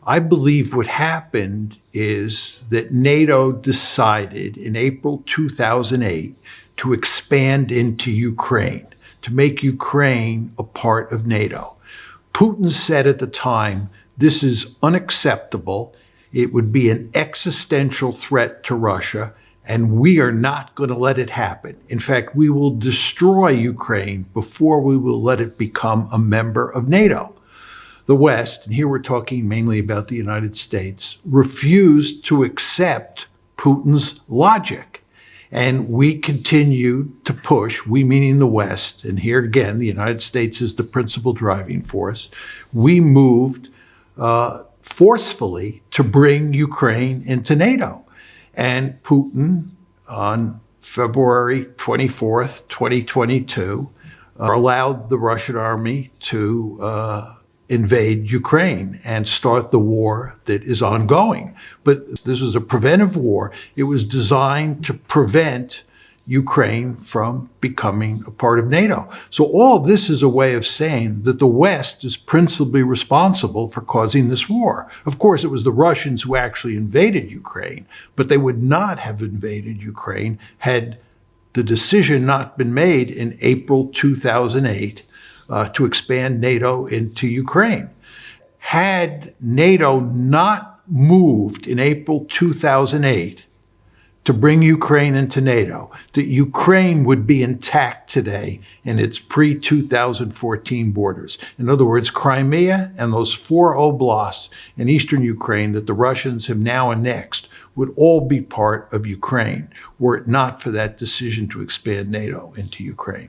I believe what happened is that NATO decided in April 2008 to expand into Ukraine, to make Ukraine a part of NATO. Putin said at the time, this is unacceptable. It would be an existential threat to Russia, and we are not going to let it happen. In fact, we will destroy Ukraine before we will let it become a member of NATO. The West, and here we're talking mainly about the United States, refused to accept Putin's logic. And we continued to push, we meaning the West, and here again, the United States is the principal driving force. We moved forcefully to bring Ukraine into NATO. And Putin, on February 24th, 2022, allowed the Russian army to invade Ukraine and start the war that is ongoing. But this was a preventive war. It was designed to prevent Ukraine from becoming a part of NATO. So all this is a way of saying that the West is principally responsible for causing this war. Of course, it was the Russians who actually invaded Ukraine, but they would not have invaded Ukraine had the decision not been made in April 2008 to expand NATO into Ukraine. Had NATO not moved in April 2008 to bring Ukraine into NATO, that Ukraine would be intact today in its pre-2014 borders. In other words, Crimea and those 4 oblasts in eastern Ukraine that the Russians have now annexed would all be part of Ukraine, were it not for that decision to expand NATO into Ukraine.